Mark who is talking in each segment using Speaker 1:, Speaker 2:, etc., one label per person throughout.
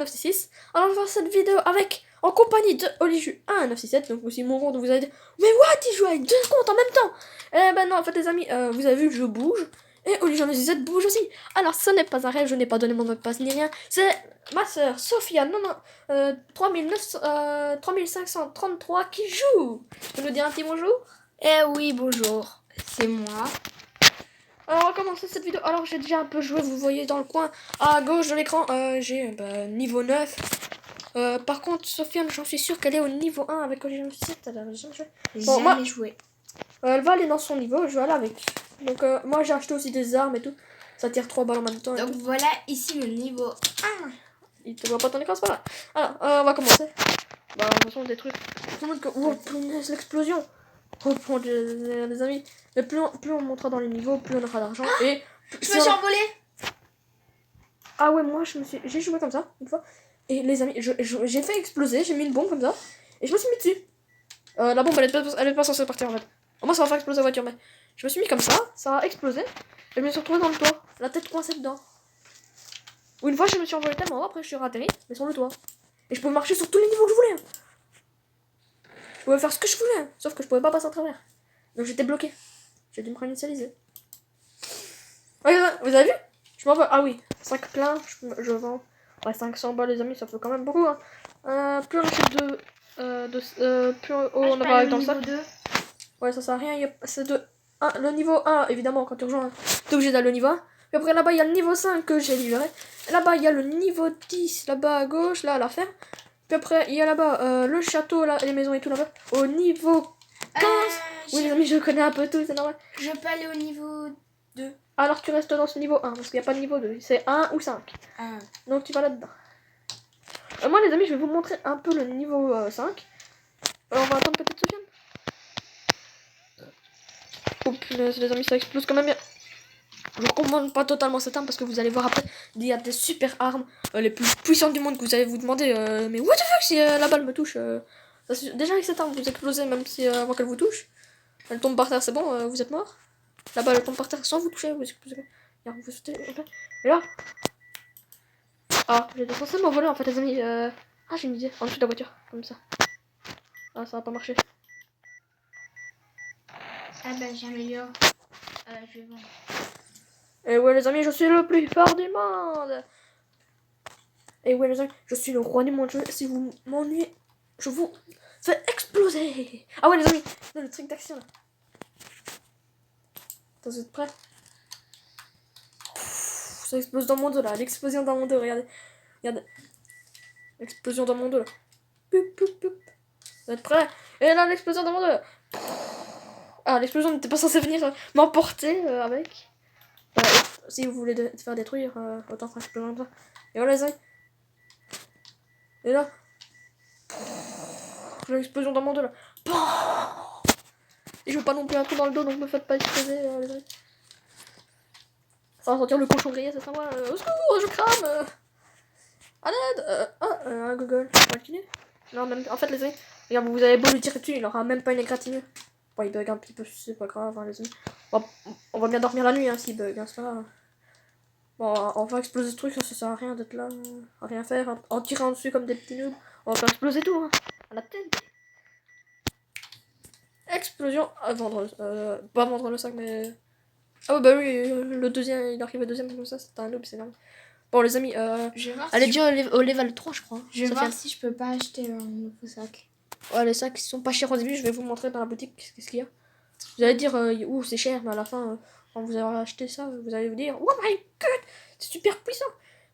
Speaker 1: 966. Alors je vais faire cette vidéo en compagnie de Oliju 1967, donc aussi mon compte, vous allez dire mais what, il joue avec deux comptes en même temps. Eh ben non, en fait les amis, vous avez vu, je bouge, et Oliju 1967 bouge aussi. Alors ce n'est pas un rêve, je n'ai pas donné mon mot de passe ni rien, c'est ma soeur Sophia 3533 qui joue. Tu peux nous dire un petit bonjour?
Speaker 2: Eh oui, bonjour, c'est moi.
Speaker 1: Alors on va commencer cette vidéo. Alors j'ai déjà un peu joué, vous voyez dans le coin à gauche de l'écran, j'ai niveau 9. Par contre Sofiane, j'en suis sûr qu'elle est au niveau 1 avec Olivia 7. Elle a jamais joué. Bon,
Speaker 2: Jamais joué.
Speaker 1: Elle va aller dans son niveau, je vais aller avec. Donc moi j'ai acheté aussi des armes et tout. Ça tire 3 balles en même temps.
Speaker 2: Donc voilà ici le niveau 1.
Speaker 1: Il te voit pas ton écran, c'est pas là. Alors on va commencer. Bah de toute façon des trucs. Tout le monde que. Oh punaise, l'explosion. Oh mon Dieu, les amis. Mais plus on montera dans les niveaux, plus on aura d'argent. Et
Speaker 2: Je me suis envolée.
Speaker 1: Ah ouais, moi j'ai joué comme ça une fois. Et les amis, j'ai fait exploser, j'ai mis une bombe comme ça. Et je me suis mis dessus. La bombe elle est pas censée partir en fait. Au moins ça va faire exploser la voiture, mais je me suis mis comme ça a explosé. Et je me suis retrouvé dans le toit, la tête coincée dedans. Ou une fois je me suis envolé tellement haut, après je suis atterri, mais sur le toit. Et je pouvais marcher sur tous les niveaux que je voulais. Je pouvais faire ce que je voulais, sauf que je pouvais pas passer à travers. Donc j'étais bloqué. J'ai dû me réinitialiser. Ouais, vous avez vu? Je m'envole. Ah oui, 5 pleins, je vends. Ouais, 500 balles, les amis, ça fait quand même beaucoup. Hein. Plus on achète plus on va avec dans le sac. Ouais, ça sert à rien. C'est le niveau 1, évidemment, quand tu rejoins, t'es obligé d'aller au niveau 1. Puis après, là-bas, il y a le niveau 5 que j'ai livré. Là-bas, il y a le niveau 10, là-bas à gauche, là, à la ferme. Puis après, il y a là-bas le château, là, les maisons et tout là-bas. Au niveau 15. Oui, les amis, je connais un peu tout, c'est normal.
Speaker 2: Je peux aller au niveau 2.
Speaker 1: Alors tu restes dans ce niveau 1, parce qu'il n'y a pas de niveau 2, c'est 1 ou 5. Donc tu vas là-dedans. Moi les amis, je vais vous montrer un peu le niveau 5. Alors on va attendre peut-être Sofiane. Oh punaise les amis, ça explose quand même bien. Je ne recommande pas totalement cette arme parce que vous allez voir après, il y a des super armes, les plus puissantes du monde que vous allez vous demander, mais what the fuck si la balle me touche. Déjà avec cette arme vous explosez même si avant qu'elle vous touche. Elle tombe par terre, c'est bon, vous êtes mort. La balle elle tombe par terre sans vous toucher, vous explosez. Regarde, vous sautez, okay. Et là. Ah, j'étais censé m'envoler en fait les amis. Ah j'ai une idée, en dessous de la voiture, comme ça. Ah ça va pas marcher.
Speaker 2: Ah bah j'améliore. Je vais vendre.
Speaker 1: Et ouais les amis, je suis le plus fort du monde. Et ouais les amis, je suis le roi du monde. Si vous m'ennuyez, je vous fais exploser. Ah ouais les amis, non, le truc d'action là. Attends, vous êtes prêts? Ça explose dans mon dos là, l'explosion dans mon dos, regardez. Regardez. L'explosion dans mon dos là. Poup, poup, poup. Vous êtes prêts? Et là l'explosion dans mon dos. Ah, l'explosion n'était pas censée venir m'emporter avec. Si vous voulez faire détruire, autant faire explosion comme ça. Et voilà les amis. Et là. L'explosion dans mon dos là. Et je veux pas non plus un coup dans le dos, donc me faites pas exploser les amis. Ça va sentir le cochon grillé, c'est ça moi. Au secours, je crame. À l'aide. Un Google. On va continuer. Non, même. En fait les amis, regarde, vous avez beau lui tirer dessus, il aura même pas une égratignure. Bon, il bug un petit peu, c'est pas grave, hein, les amis. On va bien dormir la nuit, hein, s'il bug, hein, c'est pas grave. Bon, on va exploser ce truc, ça sert à rien d'être là, à rien faire, en tirant dessus comme des petits noobs. On va faire exploser tout, hein, à la tête. Explosion à vendre, pas vendre le sac, mais... Ah ouais, bah oui, le deuxième, il arrive au deuxième comme ça, c'est un noob, c'est normal. Bon, les amis, elle est déjà au level 3, je crois.
Speaker 2: Je vais voir si je peux pas acheter un nouveau sac.
Speaker 1: Ouais, les sacs, ils sont pas chers au début, je vais vous montrer dans la boutique qu'est-ce qu'il y a. Vous allez dire, ouh, c'est cher, mais à la fin, quand vous aurez acheté ça, vous allez vous dire, oh my god, c'est super puissant.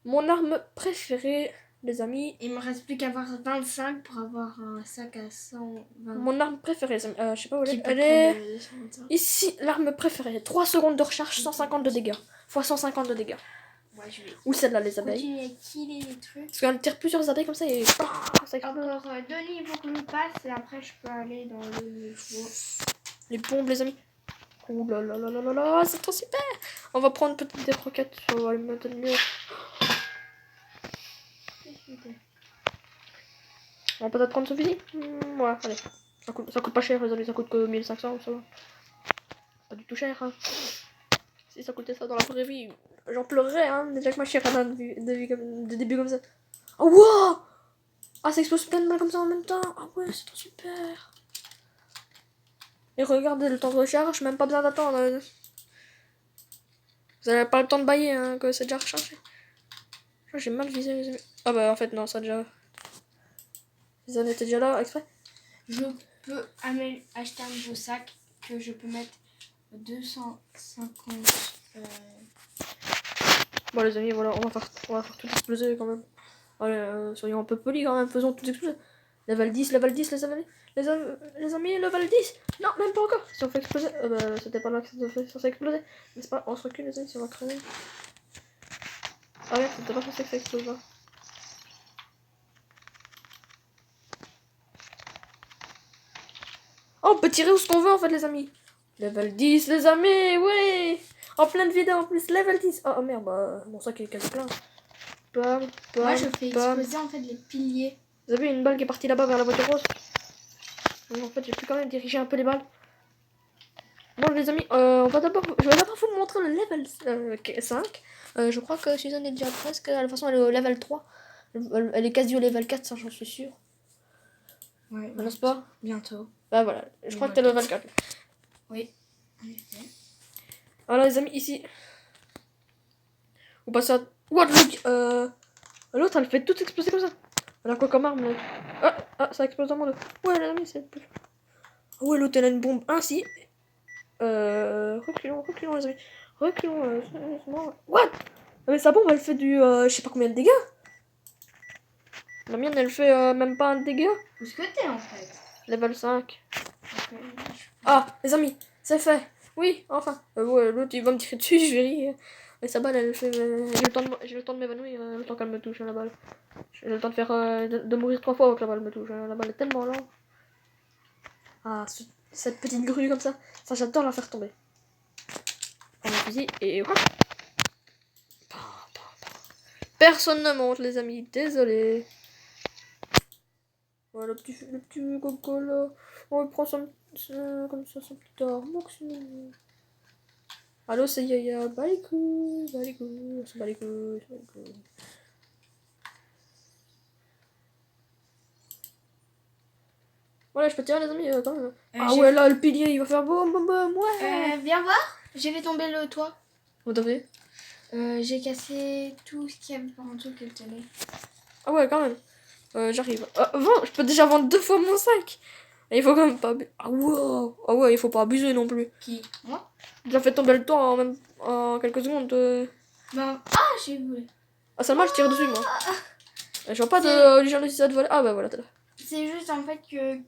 Speaker 1: Mon arme préférée, les amis.
Speaker 2: Il me reste plus qu'à avoir 25 pour avoir un sac à 120.
Speaker 1: Mon arme préférée, les amis, je sais pas où elle est. Ici, l'arme préférée, 3 secondes de recharge, 150 de dégâts. Fois 150 de dégâts.
Speaker 2: Ouais, je vais.
Speaker 1: Ou celle-là, les abeilles.
Speaker 2: Les trucs.
Speaker 1: Parce qu'elle tire plusieurs abeilles comme ça et ça explose.
Speaker 2: Encore 2 niveaux que je passe et après je peux aller dans le niveau.
Speaker 1: Les bombes, les amis. Ouh là là là là là là, c'est trop super. On va prendre peut-être des roquettes, on va les mettre mieux. On va peut-être prendre ce fusil. Ouais, allez. Ça coûte pas cher, les amis, ça coûte que 1500, ça va. Pas du tout cher, hein. Si ça coûtait ça dans la vraie vie, j'en pleurerais, hein. Déjà que ma chère a un début comme ça. Oh, wow! Ah, ça explose plein de balles comme ça en même temps. Ah ouais, c'est trop super. Et regardez le temps de recharge, même pas besoin d'attendre. Vous n'avez pas le temps de bailler, hein, que c'est déjà rechargé. J'ai mal visé, les amis. Ah bah en fait non, ça déjà... Les années étaient déjà là, exprès.
Speaker 2: Je peux acheter un nouveau sac que je peux mettre 250.
Speaker 1: Bon les amis, voilà, on va faire tout exploser quand même. Allez, soyons un peu polis quand même, faisons tout exploser. Level 10, level 10, les amis, level 10. Non, même pas encore. Si on fait exploser, bah, c'était pas là que c'était censé exploser. Mais c'est pas, on se recule les amis, si on va crever. Ah ouais, c'était pas censé que ça explose là. Oh, on peut tirer où ce qu'on veut en fait les amis. Level 10 les amis, oui. En pleine vidéo en plus, level 10. Oh, merde, bah mon sac est quasi plein. Bam, bam,
Speaker 2: Moi, je fais
Speaker 1: bam.
Speaker 2: exploser en fait les piliers.
Speaker 1: Vous avez une balle qui est partie là-bas vers la voiture rose. Donc, en fait, j'ai pu quand même diriger un peu les balles. Bon les amis, je vais d'abord vous montrer le level 5. Je crois que Suzanne est déjà presque. De toute façon, elle est au level 3. Elle est quasi au level 4, ça j'en suis sûr.
Speaker 2: Ouais,
Speaker 1: N'est-ce pas?
Speaker 2: bientôt.
Speaker 1: Bah voilà, je crois que t'es le level 4.
Speaker 2: Oui, en effet.
Speaker 1: Alors les amis, ici. On passe à... What, look, l'autre, elle fait tout exploser comme ça. Elle a quoi comme arme là? Ça explose dans mon dos. Ouais les amis, c'est... Ouais, l'autre, elle a une bombe ainsi. Reculons les amis. Reculons, doucement. What? Ah, mais sa bombe elle fait du je sais pas combien de dégâts. La mienne elle fait même pas un dégât.
Speaker 2: Où est-ce que t'es en fait?
Speaker 1: Level 5.
Speaker 2: Ok.
Speaker 1: Ah les amis, c'est fait. Oui, enfin. Ouais, l'autre il va me tirer dessus, je vais rire. Mais sa balle elle fait. J'ai le temps de m'évanouir, le temps qu'elle me touche la balle. J'ai le temps de faire de mourir 3 fois avant que la balle me touche. La balle est tellement lente. Ah, cette petite grue comme ça j'adore la faire tomber. On a fusil et hop. Personne ne monte les amis, désolé. Voilà le petit coco là. On va prendre comme ça son petit armoire. Allô c'est Yaya, bah les couilles, on se bat les couilles, Voilà, je peux tirer les amis quand même. Ah ouais là le pilier il va faire boum boum boum, ouais.
Speaker 2: Viens voir, j'ai fait tomber le toit.
Speaker 1: Vous t'avez?
Speaker 2: J'ai cassé tout ce qu'il y avait par en dessous qu'elle tenait.
Speaker 1: Ah ouais quand même. J'arrive. Je peux déjà vendre 2 fois mon sac. Et il faut quand même pas abuser. Ah ouais, il faut pas abuser non plus.
Speaker 2: Qui? Moi?
Speaker 1: J'ai déjà fait tomber le toit en quelques secondes.
Speaker 2: Ben, ah, j'ai voulu.
Speaker 1: Ah seulement je tire dessus moi. Je vois pas de légende de 6 de voler. Ah bah voilà, t'es là.
Speaker 2: C'est juste en fait que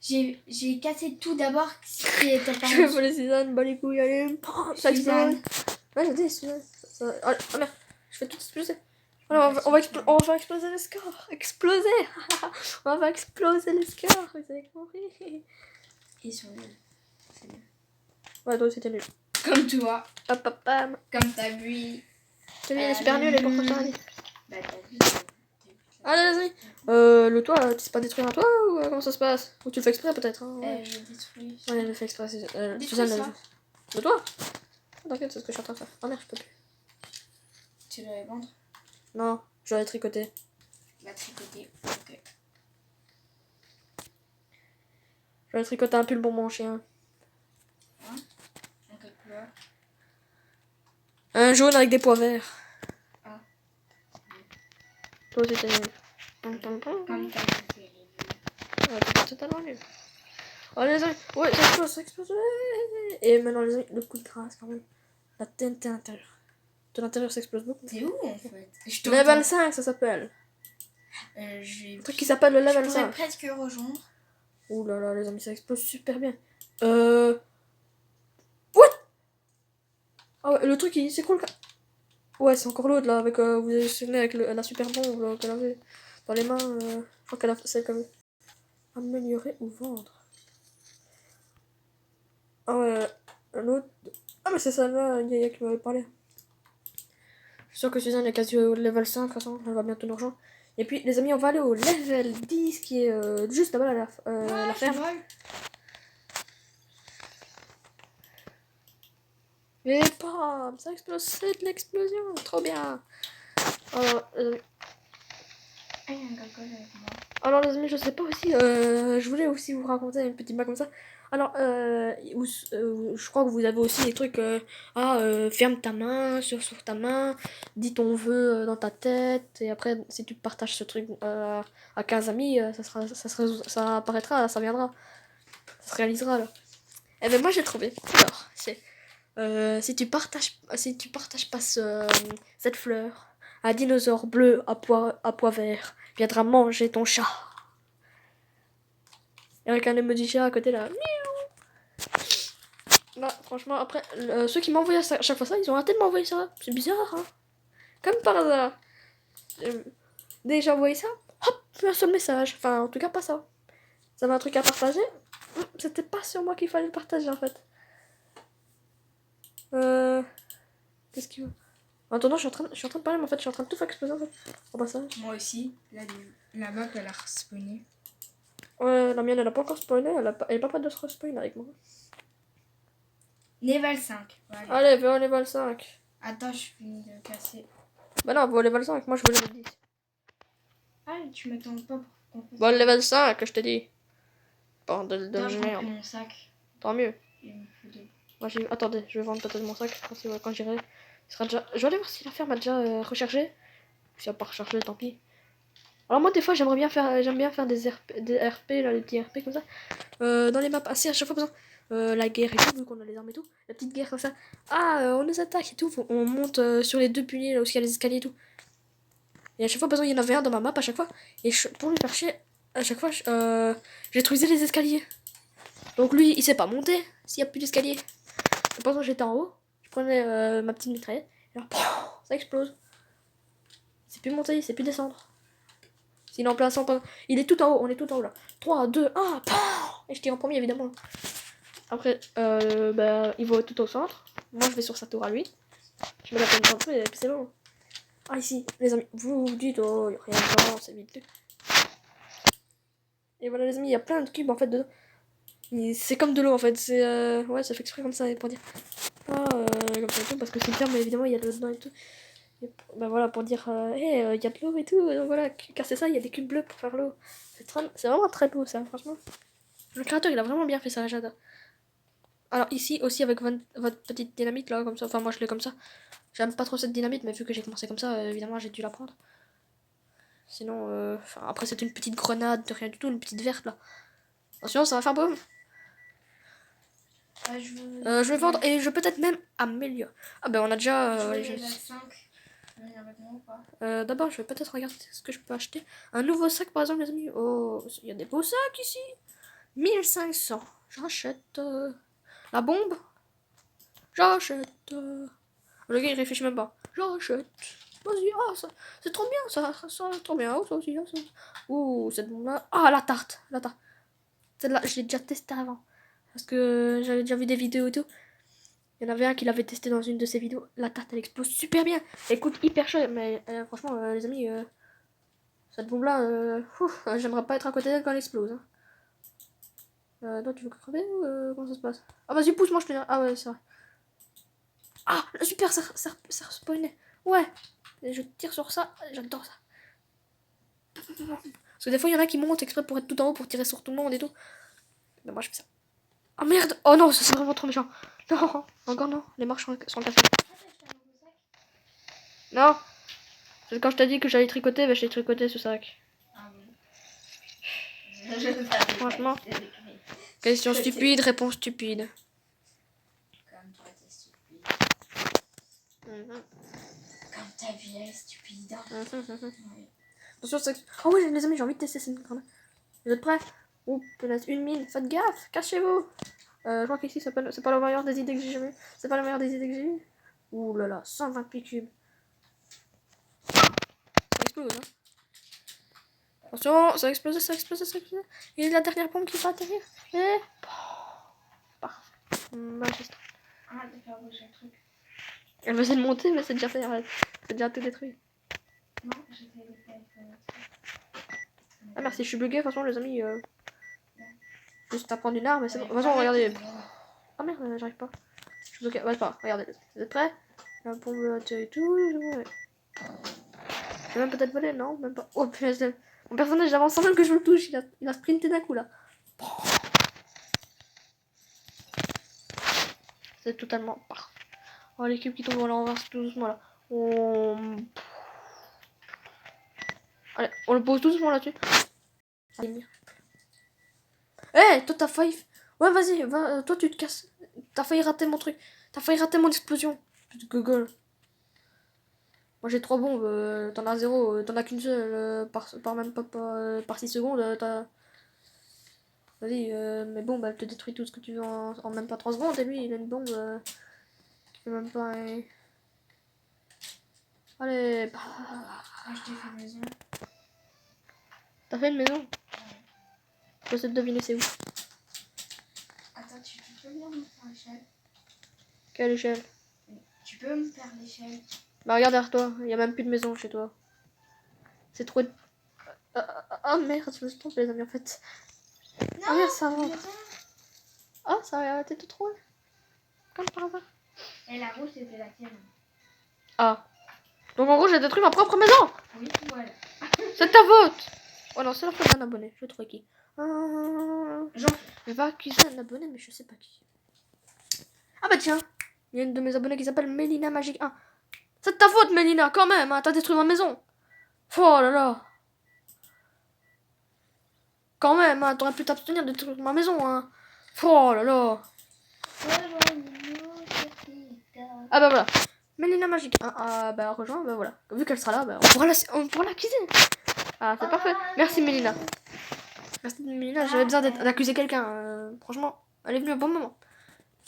Speaker 2: j'ai cassé tout d'abord ce qui était par
Speaker 1: Je vais voler Suzanne, bah les couilles, allez. Ça explose. Ouais, j'ai dit Suzanne. Ah merde, je fais tout exploser. Alors, on va faire exploser le score. Exploser. On va faire exploser le score. Vous avez compris.
Speaker 2: Ils sont nuls. C'est nul.
Speaker 1: Ouais, toi aussi t'es nul.
Speaker 2: Comme toi.
Speaker 1: Hop hop bam.
Speaker 2: Comme t'as vu.
Speaker 1: Celui il est super nul et pourtant je t'en ai dit.
Speaker 2: Bah t'as vu.
Speaker 1: Allez, vas-y. Le toit, tu sais pas détruire un toit ou comment ça se passe? Ou tu le fais exprès peut-être hein, ouais.
Speaker 2: Je détruis.
Speaker 1: Ouais, elle le fait exprès.
Speaker 2: Détruis
Speaker 1: Suzanne,
Speaker 2: ça.
Speaker 1: le toit? T'inquiète, c'est ce que je suis en train de faire. Oh merde, je peux plus.
Speaker 2: Tu dois les vendre.
Speaker 1: Non, je vais tricoter.
Speaker 2: Va tricoter. Ok.
Speaker 1: Je vais tricoter un pull pour mon chien.
Speaker 2: Hein? En quelle couleur?
Speaker 1: Un jaune avec des pois verts.
Speaker 2: Ah.
Speaker 1: Toi aussi t'es nul.
Speaker 2: Comme t'as fait.
Speaker 1: Ouais, t'es totalement nul. Oh les amis, ouais, ça explose. Ouais. Et maintenant les amis, le coup de grâce quand même. La TNT intérieure. De l'intérieur ça explose beaucoup.
Speaker 2: T'es où en fait?
Speaker 1: Level 5 ça s'appelle.
Speaker 2: J'ai
Speaker 1: Un truc qui s'appelle le level
Speaker 2: je
Speaker 1: 5.
Speaker 2: pourrais presque rejoindre.
Speaker 1: Ouh là là les amis, ça explose super bien. What? Ah ouais, le truc il s'écroule. Ouais, c'est encore l'autre là, avec vous vous souvenez avec la super bombe là, qu'elle avait dans les mains. Je crois qu'elle a celle qu'elle veut améliorer ou vendre. Ah ouais, l'autre. Ah mais c'est celle-là, Yaya qui m'avait parlé. Je suis sûr que Suzanne est quasi au level 5, de toute façon, elle va bientôt nous rejoindre. Et puis les amis, on va aller au level 10 qui est juste là-bas à la ferme. Et bam, ça explose, c'est de l'explosion, trop bien. Alors,
Speaker 2: Ah, il y a un gargoyle avec moi.
Speaker 1: Alors les amis, je sais pas aussi, je voulais aussi vous raconter une petite blague comme ça. Alors, je crois que vous avez aussi des trucs, ferme ta main, sur ta main, dis ton vœu dans ta tête, et après, si tu partages ce truc à 15 amis, ça apparaîtra, ça viendra, ça se réalisera là. Et ben moi j'ai trouvé, alors, c'est, si tu partages pas cette fleur, un dinosaure bleu à pois vert viendra manger ton chat. Et avec un emoji chat à côté là. Là, franchement, après, ceux qui m'envoyaient à chaque fois ça, ils ont arrêté de m'envoyer ça. C'est bizarre, hein. Comme par hasard. Dès que j'ai envoyé ça, hop, un seul message. Enfin, en tout cas, pas ça. Ça m'a un truc à partager. C'était pas sur moi qu'il fallait le partager en fait. Qu'est-ce qu'il veut? En attendant, je suis en train de parler, mais en fait, je suis en train de tout faire exploser en fait. Au passage.
Speaker 2: Moi aussi, la map elle a respawné.
Speaker 1: Ouais, la mienne elle a pas encore spawné, elle est pas prête de se respawner avec moi.
Speaker 2: Level 5. Voilà.
Speaker 1: Allez, va au level 5.
Speaker 2: Attends, je finis de casser.
Speaker 1: Bah non, va au level 5, moi je veux level 10.
Speaker 2: Ah, tu m'attends pas pour qu'on fasse
Speaker 1: Va au level 5, je te dis. Bordel de
Speaker 2: Attends, je
Speaker 1: merde.
Speaker 2: remplis mon sac.
Speaker 1: Tant mieux.
Speaker 2: Il me faut deux.
Speaker 1: Moi, attendez, je vais vendre peut-être mon sac quand j'irai. Il sera déjà... Je vais aller voir si la ferme a déjà rechargé. Si elle n'a pas rechargé, tant pis. Alors moi, des fois, j'aime bien faire des RP, là, les petits RP comme ça. Dans les maps, assez à chaque fois, par exemple, la guerre et tout, vu qu'on a les armes et tout. La petite guerre comme ça. Ah, on nous attaque et tout. On monte sur les 2 piliers, là où il y a les escaliers et tout. Et à chaque fois, par exemple, il y en avait un dans ma map à chaque fois. Et pour lui faire chier, à chaque fois, j'ai détruisé les escaliers. Donc lui, il sait pas monter s'il n'y a plus d'escalier. Pendant que j'étais en haut, je prenais ma petite mitraillette, et là, ça explose. C'est plus monter, c'est plus descendre. S'il est en plein centre, il est tout en haut, on est tout en haut là. 3, 2, 1, et je tire en premier évidemment. Après, il va tout au centre. Moi je vais sur sa tour à lui. Je me la peine un peu et puis c'est bon. Ah ici, les amis, vous vous dites, oh, y a rien dedans, c'est vite. Et voilà les amis, il y a plein de cubes en fait dedans. C'est comme de l'eau en fait, ouais, ça fait exprès comme ça pour dire. Comme ça et tout, parce que c'est une ferme, mais évidemment il y a de l'eau dedans et tout. Et bah voilà, pour dire, il y a de l'eau et tout, donc voilà, car c'est ça, il y a des cubes bleus pour faire l'eau. C'est vraiment très beau ça, franchement. Le créateur il a vraiment bien fait ça, j'adore. Alors ici aussi avec votre petite dynamite là, comme ça, enfin moi je l'ai comme ça. J'aime pas trop cette dynamite, mais vu que j'ai commencé comme ça, évidemment j'ai dû la prendre. Sinon, après c'est une petite grenade, de rien du tout, une petite verte là. Attention, ça va faire boum. Je vais vendre et je vais peut-être même améliorer. Ah ben on a déjà... D'abord je vais peut-être regarder ce que je peux acheter. Un nouveau sac par exemple les amis. Oh, il y a des beaux sacs ici. 1500. J'achète. La bombe. J'achète. Le gars il réfléchit même pas. J'achète. Vas-y, c'est trop bien ça trop bien. Oh, ça aussi, ça. Ouh, cette bombe là. Ah, la tarte. Celle-là, je l'ai déjà testée avant. Parce que j'avais déjà vu des vidéos et tout. Il y en avait un qui l'avait testé dans une de ses vidéos. La tarte, elle explose super bien. Elle coûte hyper cher. Mais franchement, les amis, cette bombe-là, j'aimerais pas être à côté d'elle quand elle explose. Hein. Toi, tu veux crever ou comment ça se passe? Ah, vas-y, pousse-moi, je te dis. Ah, ouais, c'est vrai. Ah, super, ça respawnait. Ouais. Et je tire sur ça. J'adore ça. Parce que des fois, il y en a qui montent exprès pour être tout en haut, pour tirer sur tout le monde et tout. Mais moi, je fais ça. Ah merde! Oh non, ça c'est vraiment trop méchant. Non, encore non, les marches sont cassées. Non, c'est quand je t'ai dit que j'allais tricoter, bah j'ai tricoté ce sac.
Speaker 2: Ah
Speaker 1: Franchement, question stupide, réponse stupide.
Speaker 2: Comme toi, t'es stupide. Comme ta vie est stupide. Ouais.
Speaker 1: Attention, oh oui, les amis, j'ai envie de tester cette grenade. Vous êtes prêts? Ouh, peut-être une mine, faites gaffe, cachez-vous. Je crois qu'ici, c'est pas la meilleure des idées que j'ai jamais eues. C'est pas la meilleure des idées que j'ai eues. Ouh là là, 128 cubes. Ça explose, hein. Attention, ça a explosé, ça a explosé, ça a explosé. Et la dernière bombe qui va atterrir. Et... parfait. Magistral.
Speaker 2: Ah, de faire bouger le truc.
Speaker 1: Elle va essayer de monter, mais c'est déjà fait, arrête. C'est déjà tout détruit.
Speaker 2: Non, j'étais avec
Speaker 1: Ah merci, je suis bugué, de toute façon les amis. Juste à prendre une arme, mais c'est bon. De toute façon, regardez. Ah merde, j'arrive pas. Je suis bloqué. Ouais, pas. Regardez, vous êtes prêts? La bombe et tout. Ouais. J'ai même peut-être volé, non? Même pas. Oh putain, mon personnage avance sans même que je le touche. Il a sprinté d'un coup là. C'est totalement parfait. Oh, l'équipe qui tombe à l'envers tout doucement là. Allez, on le pose tout doucement là-dessus. Eh, toi t'as failli. Ouais, vas-y, va, toi tu te casses. T'as failli rater mon truc. T'as failli rater mon explosion. Putain, Google. Moi j'ai 3 bombes, t'en as 0, t'en as qu'une seule par même pas par 6 secondes. Vas-y, mes bombes elles te détruisent tout ce que tu veux en même pas 3 secondes. Et lui il a une bombe qui peut même pas. Allez, bah.
Speaker 2: Je t'ai fait une maison.
Speaker 1: T'as fait une maison? Je sais deviner c'est où.
Speaker 2: Attends, tu peux venir me faire l'échelle?
Speaker 1: Quelle échelle?
Speaker 2: Tu peux me faire l'échelle?
Speaker 1: Bah regarde derrière toi, il y a même plus de maison chez toi. C'est trop. Ah merde, je me suis trompée les amis en fait.
Speaker 2: Non,
Speaker 1: Ah merde, ça va.
Speaker 2: mais rien.
Speaker 1: Ah, ça a été tout trop. Comme par hasard.
Speaker 2: Et la rouge, c'était la tienne.
Speaker 1: Ah. Donc en gros, j'ai détruit ma propre maison.
Speaker 2: Oui, voilà.
Speaker 1: C'est de ta faute. Oh non, c'est la faute d'un abonné. Je vais trouver qui.
Speaker 2: Jean.
Speaker 1: Je vais accuser un abonné, mais je sais pas qui. Ah bah tiens. Il y a une de mes abonnés qui s'appelle Mélina Magique 1. C'est de ta faute, Mélina, quand même. Hein, t'as détruit ma maison. Oh là là. Quand même, hein, t'aurais pu t'abstenir de détruire ma maison. Hein. Oh là là. Ah bah voilà. Mélina Magique 1. Ah bah rejoins, bah voilà. Vu qu'elle sera là, bah, on pourra l'accuser. Ah, c'est parfait. Merci Mélina. Merci Mélina, j'avais besoin d'accuser quelqu'un. Franchement, elle est venue au bon moment.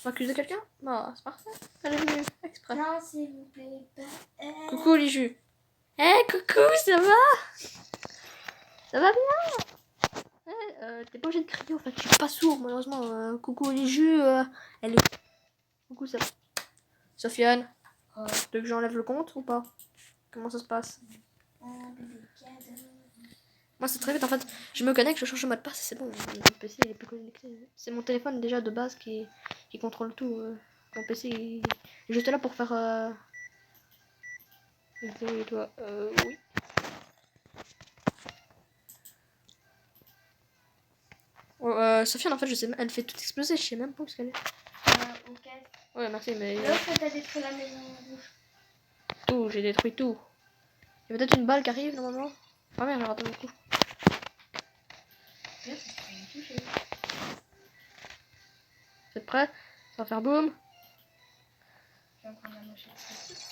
Speaker 1: Accuser quelqu'un? Bah, c'est parfait. Elle est venue exprès.
Speaker 2: Non, s'il vous plaît.
Speaker 1: Coucou Lichu. Eh, coucou, ça va? Ça va bien? T'es pas obligé de crier en fait, je suis pas sourd malheureusement. Coucou Lichu, elle est. Coucou, ça va? Sofiane, tu veux que j'enlève le compte ou pas? Comment ça se passe? Moi c'est très vite en fait, je me connecte, je change de mot de passe et c'est bon, mon PC il est plus connecté. C'est mon téléphone déjà de base qui contrôle tout. Mon PC il est juste là pour faire... Oui, toi, oui. Sofiane en fait, je sais, elle fait tout exploser, je sais même pas où qu'elle est.
Speaker 2: Ok.
Speaker 1: Ouais, merci, mais...
Speaker 2: L'autre, t'as détruit la maison rouge.
Speaker 1: Tout, j'ai détruit tout. Il y a peut-être une balle qui arrive normalement. Ah merde, j'ai raté mon coup. Vous êtes prêts? Ça va faire boum.
Speaker 2: Je vais prendre la machette.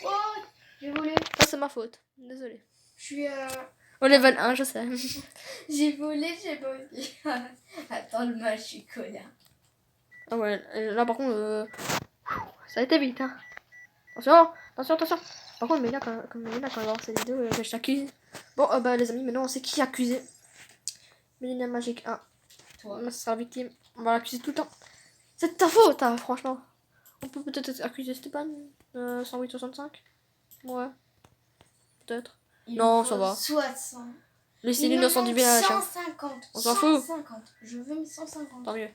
Speaker 2: Oh, j'ai volé.
Speaker 1: Ça c'est ma faute, désolé.
Speaker 2: Je suis
Speaker 1: Au level 1, je sais.
Speaker 2: J'ai volé, j'ai pas oublié. Attends, le match, je suis connard.
Speaker 1: Ah ouais, là par contre, ça a été vite. Hein. Attention, attention, attention. Par contre, Mélina, quand elle va voir cette vidéo, je t'accuse. Bon, bah les amis, maintenant on sait qui accuser. Mélina Magique 1.
Speaker 2: Toi.
Speaker 1: Ça sera la victime. On va l'accuser tout le temps. C'est de ta faute, hein, franchement. On peut peut-être accuser Stéphane 10865. Ouais. Peut-être. Non, ça va.
Speaker 2: 60.
Speaker 1: Laissez l'innocent du village.
Speaker 2: 150.
Speaker 1: On s'en fout.
Speaker 2: 150. Je veux mes 150.
Speaker 1: Tant mieux.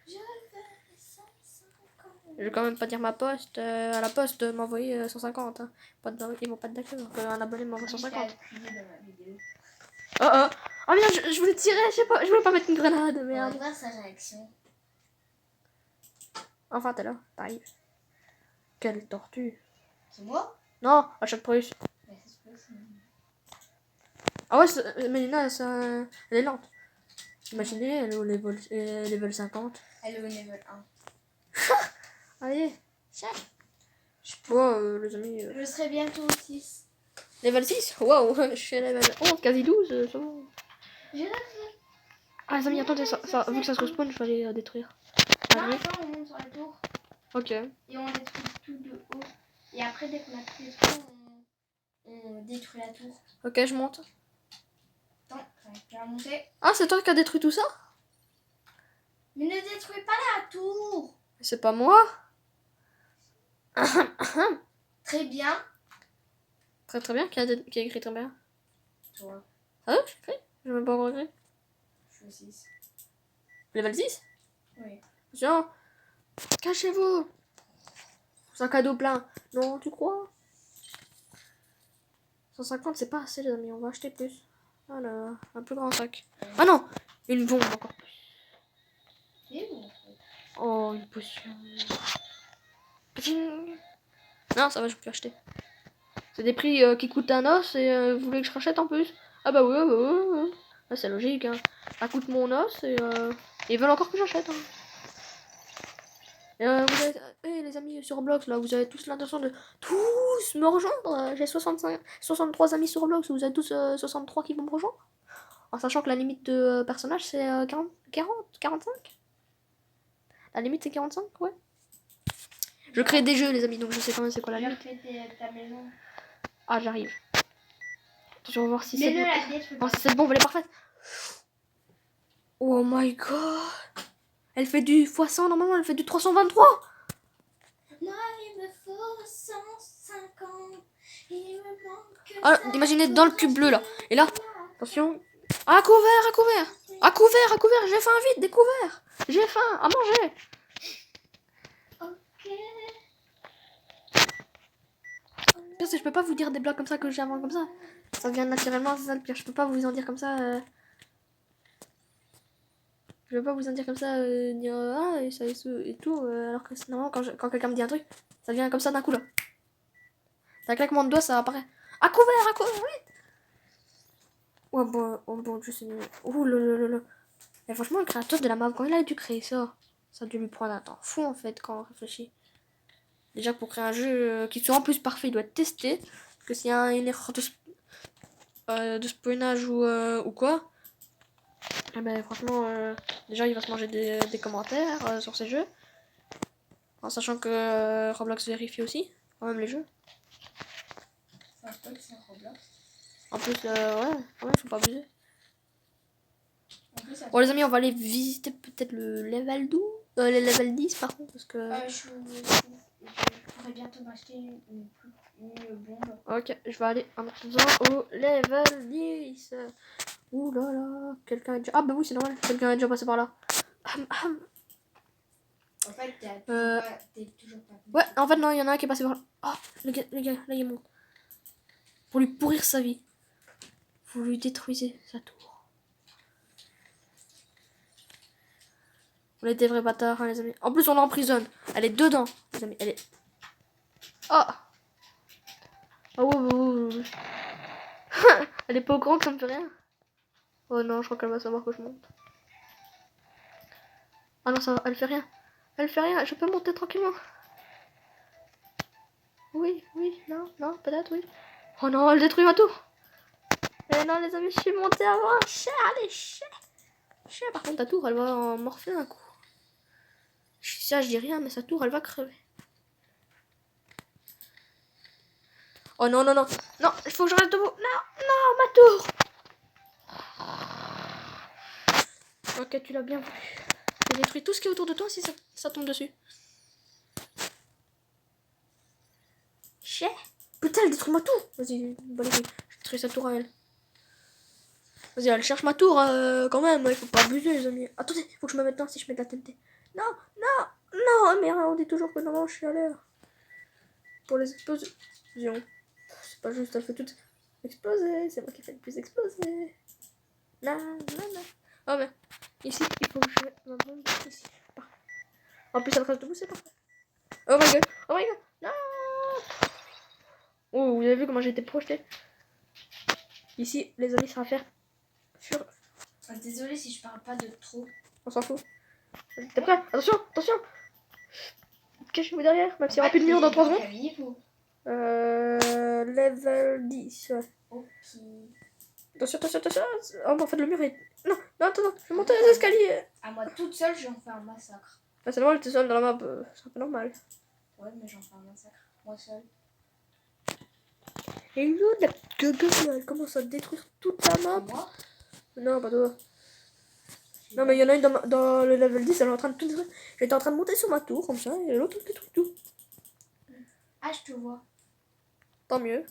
Speaker 2: Je veux mes 150.
Speaker 1: Je vais quand même pas dire ma poste. À la poste, m'envoyer 150. Hein. Ils vont pas être d'accord qu'un abonné m'envoie 150. Oh oh. Oh merde, je voulais tirer, je sais pas. Je voulais pas mettre une grenade,
Speaker 2: On va
Speaker 1: merde.
Speaker 2: voir sa réaction.
Speaker 1: Enfin, t'es là, t'arrives. Quelle tortue.
Speaker 2: C'est moi?
Speaker 1: Non, achète Prusse.
Speaker 2: Mais ça se peut, c'est-
Speaker 1: Ah ouais, Mélina, elle est lente. Imaginez, elle est au level 50.
Speaker 2: Elle est au level 1.
Speaker 1: Allez. Bon, les amis.
Speaker 2: Je serai bientôt au 6.
Speaker 1: Level 6? Waouh, je suis à level 11, quasi 12, ça va.
Speaker 2: J'ai la
Speaker 1: Ah les amis, attendez, vu que ça se respawn, je vais aller détruire.
Speaker 2: Non,
Speaker 1: Allez.
Speaker 2: attends, on monte sur la tour.
Speaker 1: Ok.
Speaker 2: Et on détruit tout de haut. Et après, dès qu'on a tout détruit, on détruit la tour.
Speaker 1: Ok, je monte.
Speaker 2: Attends, j'arrive plus à monter.
Speaker 1: Ah, c'est toi qui as détruit tout ça?
Speaker 2: Mais ne détruis pas la tour.
Speaker 1: C'est pas moi.
Speaker 2: Très bien.
Speaker 1: Très très bien, qui a écrit très bien.
Speaker 2: Toi,
Speaker 1: Ah ouais, j'ai écrit? J'ai même pas encore écrit.
Speaker 2: je suis au 6.
Speaker 1: Level 6?
Speaker 2: Oui.
Speaker 1: Tiens, cachez-vous. Sac à dos plein. Non, tu crois? 150 c'est pas assez les amis, on va acheter plus. Voilà, un plus grand sac. Ah non, une bombe encore plus.
Speaker 2: Et où, en fait?
Speaker 1: Oh, une potion. Pting. Non, ça va, je peux acheter. C'est des prix qui coûtent un os et vous voulez que je rachète en plus? Ah bah oui, bah oui. Ah, c'est logique, hein. Ça coûte mon os et ils veulent encore que j'achète. Hein. Et, vous avez... les amis sur Roblox, là, vous avez tous l'intention de tous me rejoindre. J'ai 63 amis sur Roblox, vous avez tous 63 qui vont me rejoindre. En sachant que la limite de personnages c'est 45. La limite c'est 45, ouais. Je crée des jeux les amis, donc je sais quand même c'est quoi la limite.
Speaker 2: Ta maison.
Speaker 1: Ah, j'arrive. Attention, on va voir si
Speaker 2: Mais
Speaker 1: c'est
Speaker 2: ne
Speaker 1: bon.
Speaker 2: la détruis pas.
Speaker 1: Non, si cette bombe elle est parfaite. Oh my god. Elle fait du x100 normalement, elle fait du 323.
Speaker 2: Moi, il me faut 150. Il me manque.
Speaker 1: Ah, imaginez dans le cube bleu là. Et là, attention. À couvert, j'ai faim vite, des couverts. J'ai faim, à manger.
Speaker 2: Ok.
Speaker 1: Pire, c'est que je peux pas vous dire des blagues comme ça que j'invente comme ça. Ça vient naturellement, c'est ça le pire. Je peux pas vous en dire comme ça. Je peux pas vous en dire comme ça, dire ah et ça et tout, alors que normalement quand quelqu'un me dit un truc, ça vient comme ça d'un coup là. D'un claquement de doigts, ça apparaît. À couvert, oui. Ouais bon, oh bon, je sais. Ouh là. Et franchement, le créateur de la map, quand il a dû créer ça, ça a dû lui prendre un temps fou en fait quand on réfléchit. Déjà pour créer un jeu qui soit en plus parfait, il doit être testé. Parce que s'il y a une erreur de spawnage ou quoi, eh ben franchement, déjà il va se manger des commentaires sur ces jeux. En sachant que Roblox vérifie aussi, quand même les jeux.
Speaker 2: Ça peut que c'est Roblox.
Speaker 1: En plus, ouais, quand même, faut pas abuser.
Speaker 2: En plus, ça
Speaker 1: Bon les amis, on va aller visiter peut-être le level 12, le level 10 par contre, parce que...
Speaker 2: je pourrais bientôt m'acheter une bombe.
Speaker 1: Ok, je vais aller en attendant au level 10. Ouh là là, quelqu'un est déjà... Ah bah oui, c'est normal, quelqu'un est déjà passé par là.
Speaker 2: En fait, t'es toujours pas.
Speaker 1: Ouais, en fait non, il y en a un qui est passé par là. Oh, les gars, là il monte. Pour lui pourrir sa vie. Vous lui détruisez sa tour. On est des vrais bâtards, hein, les amis. En plus, on l'emprisonne. Elle est dedans, les amis. Elle est... Oh. Oh, ouais. Elle est pas au courant que ça me fait rien. Oh non, je crois qu'elle va savoir que je monte. Ah non, ça va, elle fait rien. Elle fait rien, je peux monter tranquillement. Oui, non, peut-être, oui. Oh non, elle détruit ma tour. Et non, les amis, je suis montée avant. Allez, cher. Par contre, ta tour, elle va en morfler un coup. Ça, je dis rien, mais sa tour, elle va crever. Oh non, non, il faut que je reste debout. Non, ma tour. Ok, tu l'as bien vu. J'ai détruit tout ce qui est autour de toi si ça tombe dessus. Chais. Putain, elle détruit ma tour. Vas-y, je détruis sa tour à elle. Vas-y, elle cherche ma tour quand même. Il faut pas abuser, les amis. Attendez, faut que je me mette là si je mets de la TNT. Non, mais on dit toujours que non, je suis à l'heure. Pour les explosions. C'est pas juste, elle fait tout exploser. C'est moi qui fais le plus exploser. Non. Oh, mais ici, il faut que je mette ma bombe ici. Parfait. En plus, elle reste debout, c'est parfait. Oh my god. Non. Oh, vous avez vu comment j'ai été projeté. Ici, les amis, ça va faire sur...
Speaker 2: Désolée si je parle pas de trop.
Speaker 1: On s'en fout. T'es prêt? Attention. Cachez-vous derrière, même s'il n'y aura plus de mur dans 3 secondes. Level 10. Ouais.
Speaker 2: Ok.
Speaker 1: Attention. Oh, en fait, le mur est... Non, attends, je vais monter les escaliers.
Speaker 2: À moi toute seule, j'en fais un massacre.
Speaker 1: Bah, c'est normal, t'es seul dans la map, c'est un peu normal.
Speaker 2: Ouais, mais j'en fais un massacre. Moi seule.
Speaker 1: Et l'autre, la gueule, elle commence à détruire toute la map.
Speaker 2: Moi
Speaker 1: Non, pas toi. Non, mais il y en a une dans le level 10, elle est en train de tout détruire. J'étais en train de monter sur ma tour, comme ça, et l'autre détruit tout.
Speaker 2: Ah, je te vois.
Speaker 1: Tant mieux.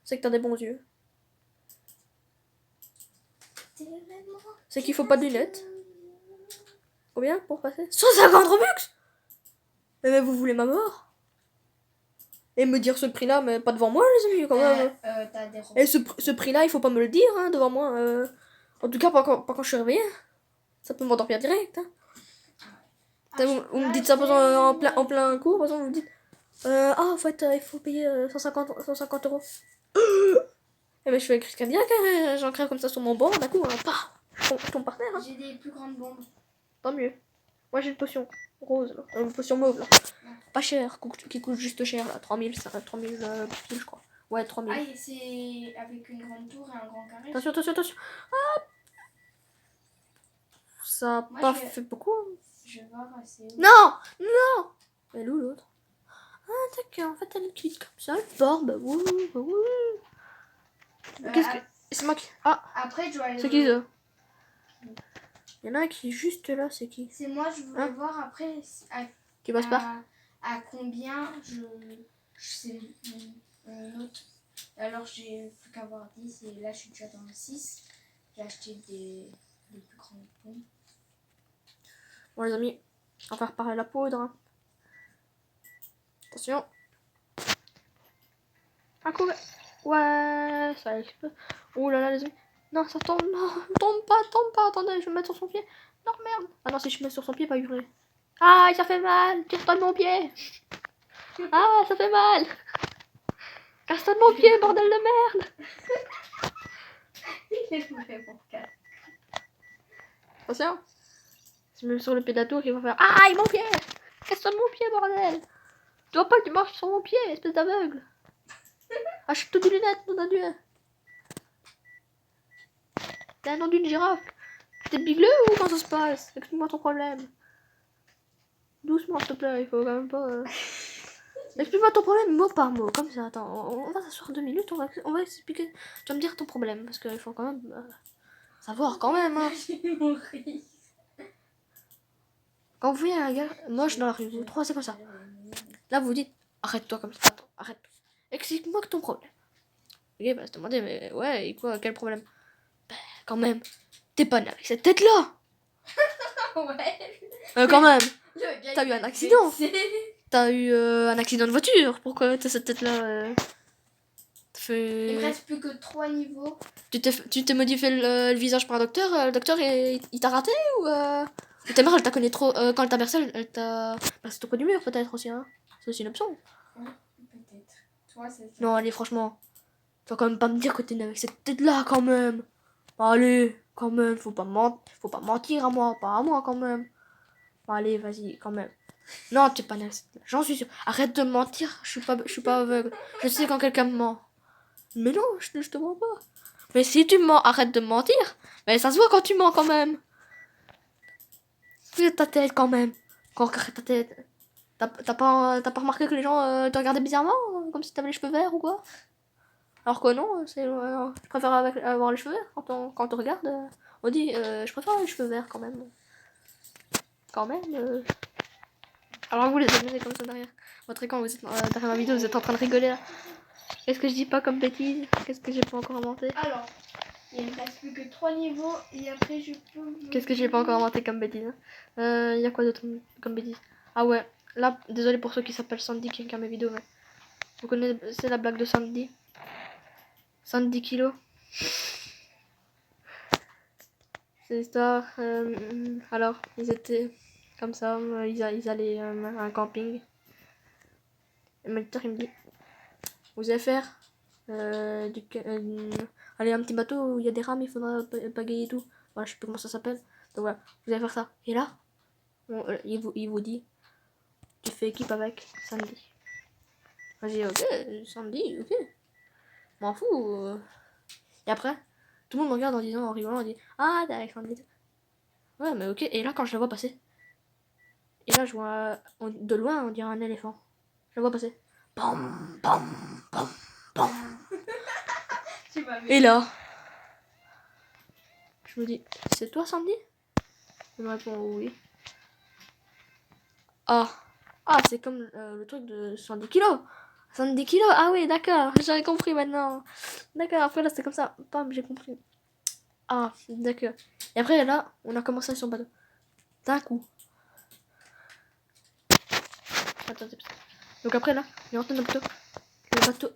Speaker 1: C'est que t'as des bons yeux. C'est qu'il faut pas de lunettes. Combien pour passer? 150 Robux. Mais vous voulez ma mort? Et me dire ce prix-là, mais pas devant moi, les amis, quand même.
Speaker 2: T'as des
Speaker 1: Et ce prix-là, il faut pas me le dire, hein, devant moi. En tout cas, pas quand je suis réveillée. Ça peut m'endormir direct, hein. Vous me dites ça en plein cours, par exemple, vous me dites en fait, il faut payer 150 euros. Et ben, je fais crise cardiaque, hein, j'en crève comme ça sur mon banc, d'un coup, paf, je tombe par terre. Hein.
Speaker 2: J'ai des plus grandes bombes.
Speaker 1: Tant mieux. Moi, j'ai une potion rose, là. Une potion mauve, là. Pas cher, qui coûte juste cher, là. 3000 piles, je crois. Ouais, 3000.
Speaker 2: Ah, et c'est avec une grande tour et un grand carré.
Speaker 1: Attention. Ah, ça a pas fait beaucoup.
Speaker 2: Je vais voir, c'est où.
Speaker 1: Non. Elle est où l'autre? Ah, d'accord, en fait, elle est petite comme ça, elle part, bah oui. Qu'est-ce que... C'est moi qui... Ah,
Speaker 2: après, je dois aller...
Speaker 1: c'est qui ça? Il y en a un qui est juste là, c'est qui?
Speaker 2: C'est moi, je voulais voir après
Speaker 1: Qui passe pas?
Speaker 2: À combien c'est une autre. Alors, j'ai plus qu'à avoir 10 et là, je suis déjà dans le 6. J'ai acheté des plus grandes bombes.
Speaker 1: Bon, les amis, on va faire pareil la poudre. Hein. Attention. Un coup. Ouais, ça allait un peu. Oh là là, les amis. Non, ça tombe. Non, tombe pas. Attendez, je vais me mettre sur son pied. Non, merde. Ah non, si je me mets sur son pied, pas hurler. Ah, ça fait mal. Tire-toi de mon pied. Ah, ça fait mal. Casse-toi de mon pied, bordel de merde. Attention. Si je me mets sur le pied de la tour, il va faire aïe, mon pied. Casse-toi de mon pied, bordel. Tu vois pas que tu marches sur mon pied, espèce d'aveugle. Achète-toi des lunettes, nom de Dieu. T'as un nom d'une girafe. T'es bigleux ou comment ça se passe? Explique-moi ton problème. Doucement, s'il te plaît, il faut quand même pas... Explique-moi ton problème mot par mot, comme ça. Attends, on va s'asseoir 2 minutes, on va expliquer. Tu vas me dire ton problème, parce qu'il faut quand même savoir quand même. Hein. Quand vous voyez un gars moche dans la rue, vous trois, c'est comme ça. Là, vous dites, arrête-toi comme ça. Attends, arrête-toi. Explique-moi que ton problème. Le gars va se demander, mais ouais, et quoi, quel problème? Ben, quand même, t'es pas né avec cette tête-là.
Speaker 2: Ouais.
Speaker 1: Quand même. T'as eu un accident. T'as eu un accident de voiture. Pourquoi t'as cette tête-là
Speaker 2: Il me reste plus que 3 niveaux.
Speaker 1: Tu t'es modifié le visage par un docteur. Le docteur, il t'a raté ou ta mère, elle t'a connu trop. Quand elle t'a bercé, elle t'a... Bah, c'est ton coup d'humeur peut-être aussi, hein. C'est aussi une option.
Speaker 2: Ouais, peut-être. Toi, c'est...
Speaker 1: Non, allez, franchement. Tu vas quand même pas me dire que t'es né avec cette tête-là, quand même. Allez, quand même. Faut pas mentir à moi. Pas à moi, quand même. Allez, vas-y, quand même. Non, t'es pas né avec cette tête-là. J'en suis sûre. Arrête de me mentir. Je suis pas aveugle. Je sais quand quelqu'un me ment. Mais non, je te mens pas. Mais si tu mens, arrête de me mentir. Mais ça se voit quand tu mens quand même. Regarde ta tête quand même. Quand regarde ta tête. T'as pas remarqué que les gens te regardaient bizarrement comme si t'avais les cheveux verts ou quoi? Alors que non, je préfère avoir les cheveux verts quand on te regarde. On dit, je préfère les cheveux verts quand même. Quand même. Alors vous les amis, comme ça derrière. Votre écran, vous êtes derrière ma vidéo, vous êtes en train de rigoler là. Qu'est-ce que je dis pas comme bêtise? Qu'est-ce que j'ai pas encore inventé?
Speaker 2: Alors, il me reste plus que 3 niveaux et après je peux...
Speaker 1: Qu'est-ce que j'ai pas encore inventé comme bêtise? Y a quoi d'autre comme bêtise? Ah ouais, là, désolé pour ceux qui s'appellent Sandy qui regardent mes vidéos, mais... Vous connaissez la blague de Sandy? 110 kilos. C'est l'histoire. Alors, ils étaient comme ça, ils allaient à un camping. Et le moniteur, il me dit, vous allez faire allez, un petit bateau où il y a des rames, il faudra pagayer et tout. Voilà, je sais plus comment ça s'appelle. Donc voilà, vous allez faire ça. Et là, il vous dit, tu fais équipe avec Sandy. Vas-y, ok, Sandy, ok. M'en fous. Et après, tout le monde me regarde en disant, en rigolant, on dit, ah, t'es avec Sandy. Ouais, mais ok. Et là, quand je la vois passer, et là, je vois de loin, on dirait un éléphant. Je la vois passer. Bam, bam, bam, bam. Et là, je me dis, c'est toi Sandy? Il me répond oui. Ah, c'est comme le truc de 110 kilos. 110 kilos, ah oui, d'accord, j'avais compris maintenant. D'accord, après là, c'était comme ça. Bam, j'ai compris. Ah, d'accord. Et après là, on a commencé sur le bateau. D'un coup. Attends. Donc après là, il est rentré dans le bateau. le bateau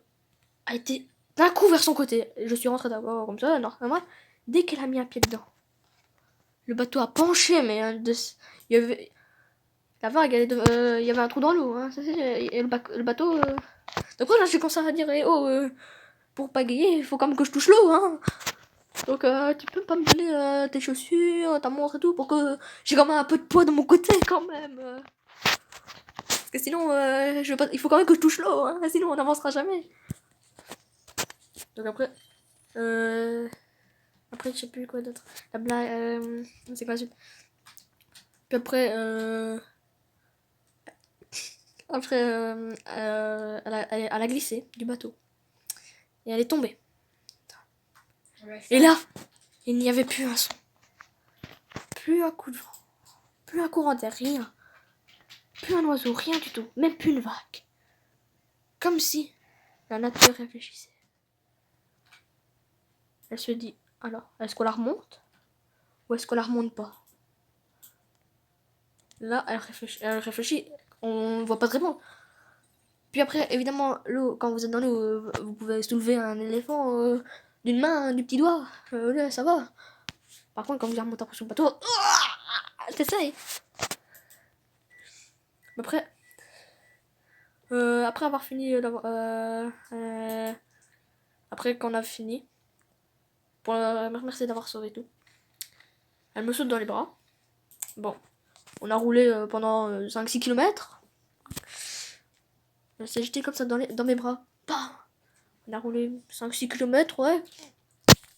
Speaker 1: a été d'un coup vers son côté. Je suis rentré d'abord comme ça, normal. Dès qu'elle a mis un pied dedans, le bateau a penché, mais il y avait la vague, il y avait un trou dans l'eau. Hein, et le bateau. Donc là, j'ai commencé à dire, pour pagayer, il faut quand même que je touche l'eau. Hein. Donc tu peux pas me donner tes chaussures, ta montre et tout, pour que j'ai quand même un peu de poids de mon côté quand même. Parce que sinon, il faut quand même que je touche l'eau, hein, sinon on n'avancera jamais. Donc après je sais plus quoi d'autre. La blague, c'est quoi la suite? Puis après, elle a glissé du bateau. Et elle est tombée. Et là, il n'y avait plus un son. Plus un coup de vent. Plus un courant d'air, rien. Plus un oiseau, rien du tout. Même plus une vague. Comme si la nature réfléchissait. Elle se dit, alors, est-ce qu'on la remonte? Ou est-ce qu'on la remonte pas? Là, elle réfléchit. On ne voit pas très bon. Puis après, évidemment, l'eau, quand vous êtes dans l'eau, vous pouvez soulever un éléphant d'une main, du petit doigt. Là, ça va. Par contre, quand vous remontez sur le bateau, t'essayes. Après, après avoir fini après qu'on a fini, pour me remercier d'avoir sauvé tout, elle me saute dans les bras. Bon, on a roulé pendant 5-6 km. Elle s'est jetée comme ça dans mes bras. Bam, on a roulé 5-6 km, ouais.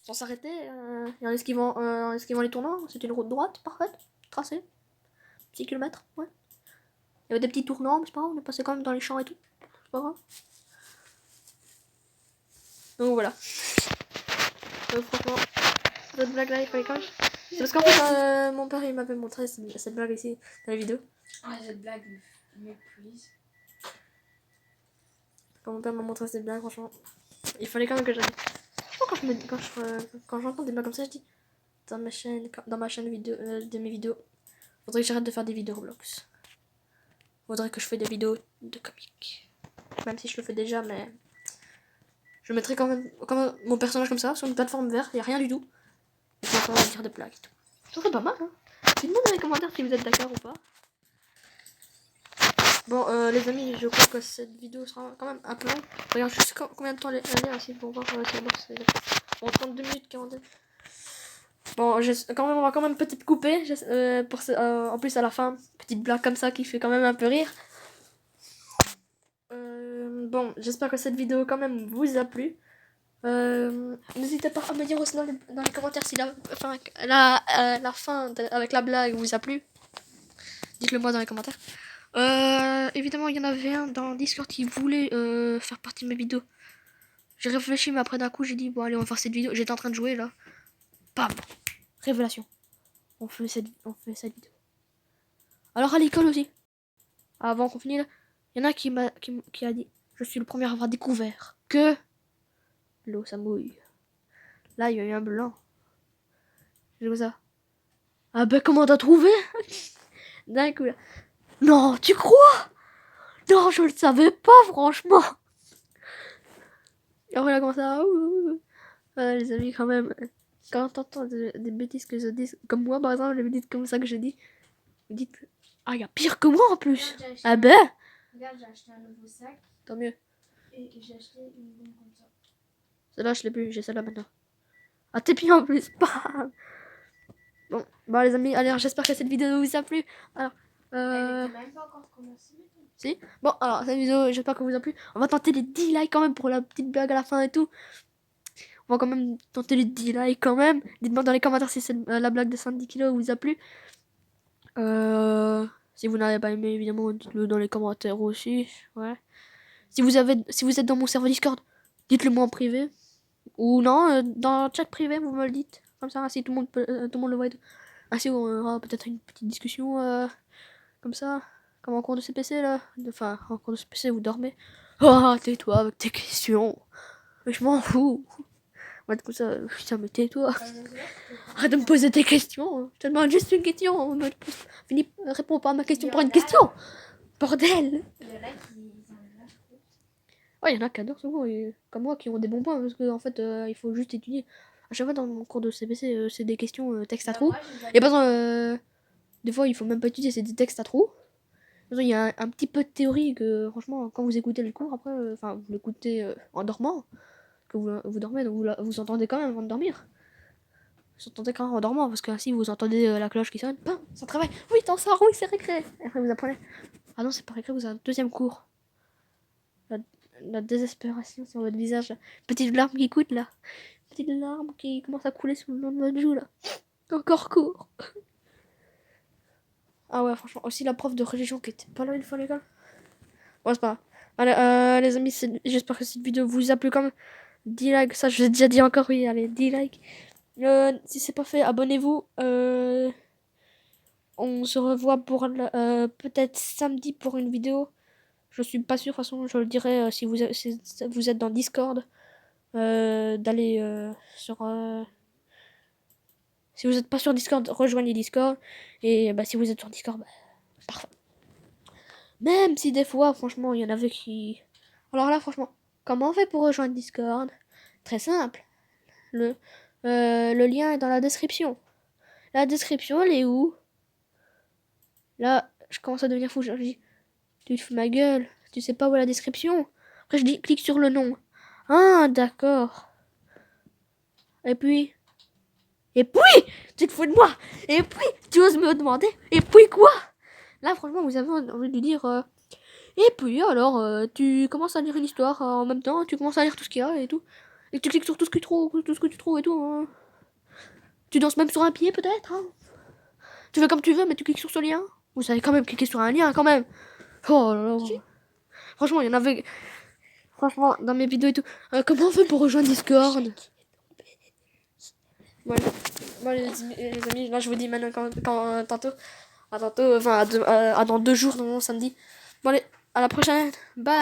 Speaker 1: Sans s'arrêter, en esquivant les tournants. C'était une route droite, parfaite, tracée. 6 km, ouais. Il y avait des petits tournants, mais c'est pas grave, on est passé quand même dans les champs et tout. C'est pas grave. Donc voilà. Franchement, cette blague-là, il fallait quand même. C'est parce qu'en fait, mon père il m'avait montré cette blague ici dans la vidéo.
Speaker 2: Ah, cette blague m'épuise.
Speaker 1: Quand mon père m'a montré cette blague, franchement, il fallait quand même que j'aille. Quand j'entends des blagues comme ça, je dis dans ma chaîne vidéo, de mes vidéos, faudrait que j'arrête de faire des vidéos Roblox. Faudrait que je fasse des vidéos de comics. Même si je le fais déjà, mais je mettrai quand même mon personnage comme ça sur une plateforme verte, il n'y a rien du tout. Et je vais pas dire des blagues et tout. Ça serait pas mal, hein. Dites-moi dans les commentaires si vous êtes d'accord ou pas. Bon, les amis, je crois que cette vidéo sera quand même un peu longue. Regarde, je sais combien de temps elle est aussi pour voir si elle boxe. Bon, 32 minutes, 42. Bon, on va quand même peut-être couper. En plus, à la fin, petite blague comme ça qui fait quand même un peu rire. Bon, j'espère que cette vidéo quand même vous a plu. N'hésitez pas à me dire aussi dans les commentaires si la fin avec la blague vous a plu. Dites-le moi dans les commentaires. Évidemment, il y en avait un dans Discord qui voulait faire partie de mes vidéos. J'ai réfléchi, mais après d'un coup, j'ai dit, bon, allez, on va faire cette vidéo. J'étais en train de jouer là. Bam! Révélation. On fait cette vidéo. Alors, à l'école aussi. Avant qu'on finisse, il y en a qui a dit, je suis le premier à avoir découvert que l'eau, ça mouille. Là, il y a eu un blanc. J'ai vu ça. Ah ben, comment t'as trouvé? D'un coup, là. Non, tu crois? Non, je le savais pas, franchement. Et après, là, comme ça. Les amis, quand même. Quand t'entends des bêtises que je dis, comme moi, par exemple, les bêtises comme ça que je dis, vous dites, ah, il y a pire que moi en plus.
Speaker 2: Regarde,
Speaker 1: Ah ben.
Speaker 2: Regarde, j'ai acheté un nouveau sac.
Speaker 1: Tant mieux.
Speaker 2: Et j'ai acheté une bombe comme ça.
Speaker 1: Celle-là, je l'ai plus, j'ai celle-là maintenant. Ah, t'es bien en plus. Bam. Bon, bah les amis, allez, j'espère que cette vidéo vous a plu. Alors,
Speaker 2: Elle était même pas encore commencée.
Speaker 1: si. Bon, alors, cette vidéo, j'espère que vous a plu. On va tenter les 10 likes quand même pour la petite blague à la fin et tout. On va quand même tenter les 10 likes quand même. Dites-moi dans les commentaires si la blague de 110 kilos vous a plu. Si vous n'avez pas aimé, évidemment, dites-le dans les commentaires aussi. Ouais. Si vous êtes dans mon serveur Discord, dites-le moi en privé. Ou non, dans le chat privé, vous me le dites. Comme ça, si tout le monde le voit et tout. Ainsi, on aura peut-être une petite discussion comme ça. Comme en cours de CPC là. Enfin, en cours de CPC, vous dormez. Oh, tais-toi avec tes questions. Mais je m'en fous. Ouais, comme ça, putain, mais tais-toi. Arrête de me poser tes questions. Je te demande juste une question. Réponds pas à ma question pour une question. Bordel.
Speaker 2: Il y en a qui enlèvent la faute.
Speaker 1: Ouais, il y en a qui adorent souvent, et comme moi, qui ont des bons points, parce qu'en fait, il faut juste étudier. À chaque fois, dans mon cours de CBC, c'est des questions texte à
Speaker 2: Bah,
Speaker 1: trous.
Speaker 2: moi, j'ai
Speaker 1: Et
Speaker 2: jamais-
Speaker 1: par exemple, des fois, il faut même pas étudier, c'est des textes à trous. Il y a un petit peu de théorie que, franchement, quand vous écoutez le cours, après, enfin, vous l'écoutez en dormant, que vous dormez, donc vous entendez quand même avant de dormir. Vous entendez quand même en dormant, parce que si vous entendez la cloche qui sonne, bam, ça travaille. Oui, t'en sors, oui, c'est récré. Et après, vous apprenez. Ah non, c'est pas récré, vous avez un deuxième cours. La, la désespération sur votre visage, là. Petite larme qui coûte, là. Petite larme qui commence à couler sous le long de votre joue, là. Encore court. Ah ouais, franchement, aussi la prof de religion qui était pas là une fois, les gars. Bon, c'est pas grave. Allez, les amis, j'espère que cette vidéo vous a plu quand même. 10 likes, ça je l'ai déjà dit encore, oui, allez, 10 likes. Si c'est pas fait, abonnez-vous. On se revoit pour peut-être samedi pour une vidéo. Je suis pas sûr, de toute façon, je le dirai si vous êtes dans Discord. D'aller sur. Si vous n'êtes pas sur Discord, rejoignez Discord. Et bah, si vous êtes sur Discord, bah, parfait. Même si des fois, franchement, il y en avait qui. Alors là, franchement, comment on fait pour rejoindre Discord? Très simple. Le lien est dans la description. La description, elle est où? Là, je commence à devenir fou. Je dis, tu te fous ma gueule. Tu sais pas où est la description? Après, je dis, clique sur le nom. Ah, d'accord. Et puis. Et puis, tu te fous de moi. Et puis, tu oses me demander. Et puis quoi? Là, franchement, vous avez envie de lui dire. Et puis, alors, tu commences à lire une histoire en même temps. Tu commences à lire tout ce qu'il y a et tout. Et tu cliques sur tout ce que tu trouves, et tout. Hein. Tu danses même sur un pied, peut-être. Hein. Tu fais comme tu veux, mais tu cliques sur ce lien. Vous savez quand même cliquer sur un lien, quand même. Oh là là. Franchement, il y en avait. Franchement, dans mes vidéos et tout. Comment on fait pour rejoindre Discord? Voilà. Bon, les amis, là, je vous dis maintenant tantôt. À tantôt, enfin, à dans 2 jours, non, samedi. Bon, allez, à la prochaine. Bye.